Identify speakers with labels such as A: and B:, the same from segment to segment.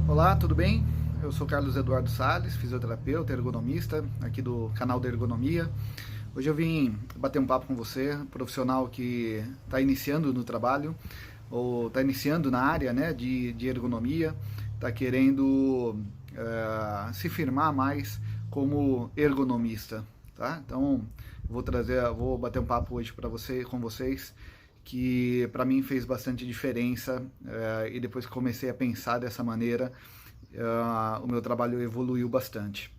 A: Olá, tudo bem? Eu sou Carlos Eduardo Sales, fisioterapeuta, ergonomista, aqui do canal da Ergonomia. Hoje eu vim bater um papo com você, profissional que está iniciando no trabalho, ou está iniciando na área, né, de ergonomia, está querendo se firmar mais como ergonomista, tá? Então, vou bater um papo hoje com vocês, que para mim fez bastante diferença, e depois que comecei a pensar dessa maneira, o meu trabalho evoluiu bastante.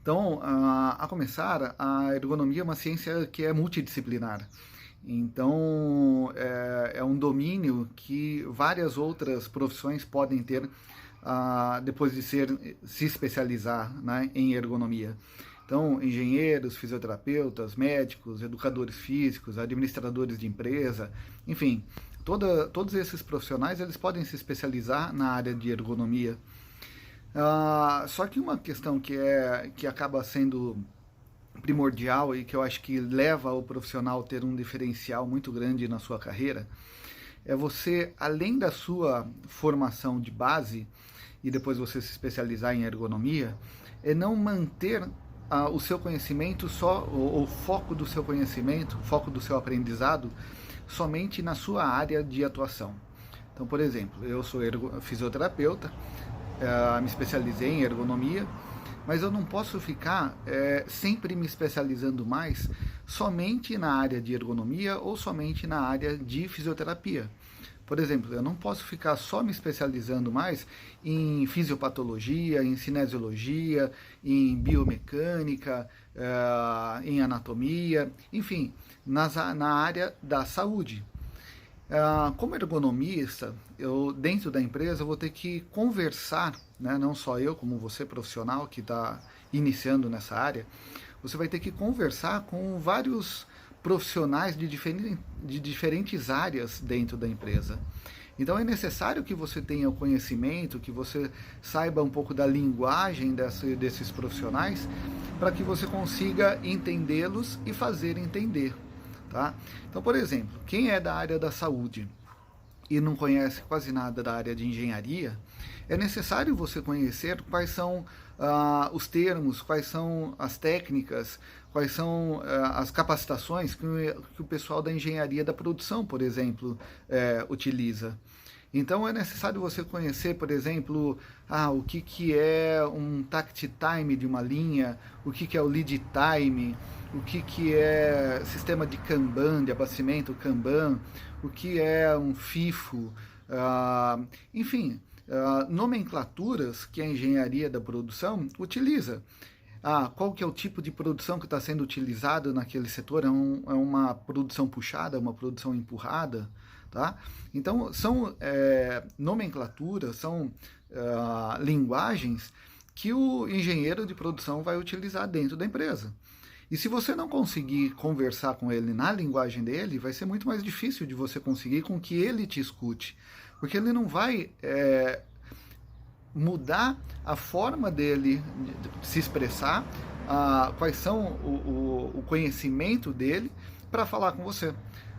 A: Então, a começar, a ergonomia é uma ciência que é multidisciplinar. Então, é um domínio que várias outras profissões podem ter depois de se especializar, né, em ergonomia. Então, engenheiros, fisioterapeutas, médicos, educadores físicos, administradores de empresa, enfim, todos esses profissionais eles podem se especializar na área de ergonomia. Só que uma questão que acaba sendo primordial e que eu acho que leva o profissional a ter um diferencial muito grande na sua carreira é você, além da sua formação de base e depois você se especializar em ergonomia, é não manter o seu conhecimento só, o foco do seu conhecimento, o foco do seu aprendizado somente na sua área de atuação. Então, por exemplo, eu sou fisioterapeuta, me especializei em ergonomia, mas eu não posso ficar sempre me especializando mais somente na área de ergonomia ou somente na área de fisioterapia. Por exemplo, eu não posso ficar só me especializando mais em fisiopatologia, em cinesiologia, em biomecânica, em anatomia, enfim, na área da saúde. Como ergonomista, eu dentro da empresa eu vou ter que conversar, né, não só eu, como você profissional que está iniciando nessa área, você vai ter que conversar com vários profissionais de diferentes áreas dentro da empresa. Então é necessário que você tenha o conhecimento, que você saiba um pouco da linguagem desses profissionais, para que você consiga entendê-los e fazer entender. Tá? Então, por exemplo, quem é da área da saúde e não conhece quase nada da área de engenharia, é necessário você conhecer quais são os termos, quais são as técnicas, quais são as capacitações que o pessoal da engenharia da produção, por exemplo, utiliza. Então é necessário você conhecer, por exemplo, o que é um takt time de uma linha, o que é o lead time, o que é sistema de Kanban, de abastecimento Kanban, o que é um FIFO, enfim, nomenclaturas que a engenharia da produção utiliza. Qual que é o tipo de produção que está sendo utilizado naquele setor? É uma produção puxada, uma produção empurrada? Tá? Então, são nomenclaturas, são linguagens que o engenheiro de produção vai utilizar dentro da empresa. E se você não conseguir conversar com ele na linguagem dele, vai ser muito mais difícil de você conseguir com que ele te escute. Porque ele não vai mudar a forma dele de se expressar, quais são o conhecimento dele para falar com você.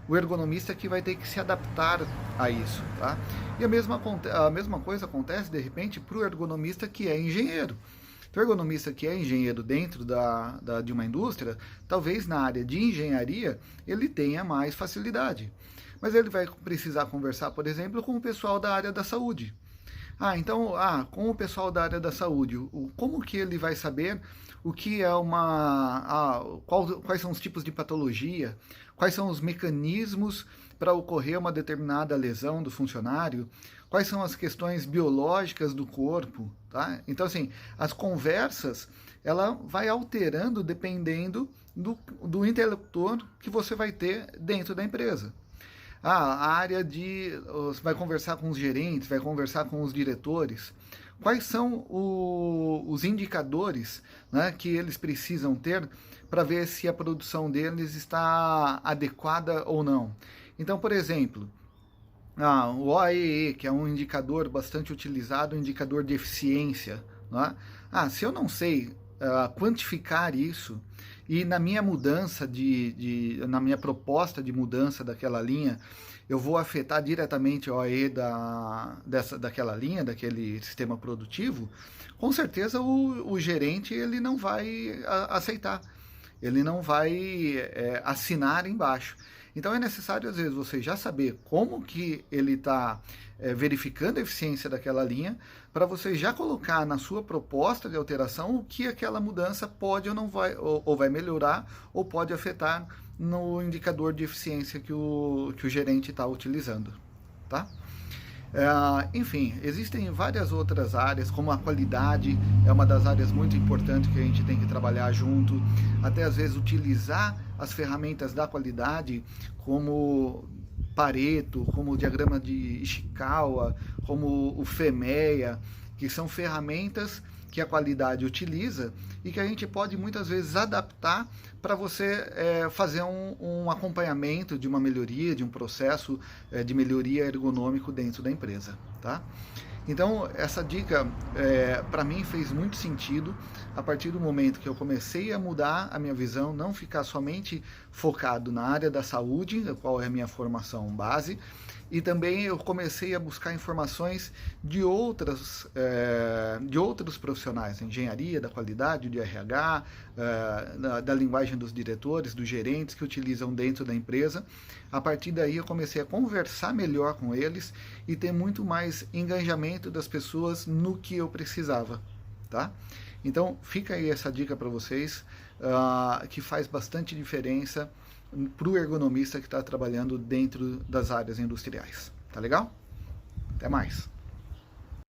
A: O ergonomista que vai ter que se adaptar a isso. Tá? E a mesma coisa acontece, de repente, para o ergonomista que é engenheiro. Então, o ergonomista que é engenheiro dentro de uma indústria, talvez na área de engenharia ele tenha mais facilidade. Mas ele vai precisar conversar, por exemplo, com o pessoal da área da saúde. Então, com o pessoal da área da saúde, como que ele vai saber o que é quais são os tipos de patologia, quais são os mecanismos para ocorrer uma determinada lesão do funcionário, quais são as questões biológicas do corpo, tá? Então, assim, as conversas, ela vai alterando dependendo do interlocutor que você vai ter dentro da empresa. A área você vai conversar com os gerentes, vai conversar com os diretores. Quais são os indicadores, né, que eles precisam ter para ver se a produção deles está adequada ou não? Então, por exemplo, o OEE, que é um indicador bastante utilizado, um indicador de eficiência. Né? Se eu não sei quantificar isso, e na minha mudança na minha proposta de mudança daquela linha, eu vou afetar diretamente a OE daquela linha, daquele sistema produtivo, com certeza o gerente ele não vai aceitar, ele não vai assinar embaixo. Então é necessário, às vezes, você já saber como que ele está verificando a eficiência daquela linha, para você já colocar na sua proposta de alteração o que aquela mudança pode ou não vai, ou vai melhorar, ou pode afetar no indicador de eficiência que o gerente está utilizando, tá? Enfim, existem várias outras áreas, como a qualidade é uma das áreas muito importantes que a gente tem que trabalhar junto, até às vezes utilizar as ferramentas da qualidade, como Pareto, como o diagrama de Ishikawa, como o FEMEA, que são ferramentas que a qualidade utiliza e que a gente pode muitas vezes adaptar para você fazer um acompanhamento de uma melhoria, de um processo de melhoria ergonômico dentro da empresa, tá? Então, essa dica, para mim, fez muito sentido a partir do momento que eu comecei a mudar a minha visão, não ficar somente focado na área da saúde, qual é a minha formação base, e também eu comecei a buscar informações de outros profissionais, da engenharia, da qualidade, de RH, da linguagem dos diretores, dos gerentes que utilizam dentro da empresa. A partir daí eu comecei a conversar melhor com eles e ter muito mais engajamento das pessoas no que eu precisava, tá? Então fica aí essa dica para vocês, que faz bastante diferença para o ergonomista que está trabalhando dentro das áreas industriais. Tá legal? Até mais!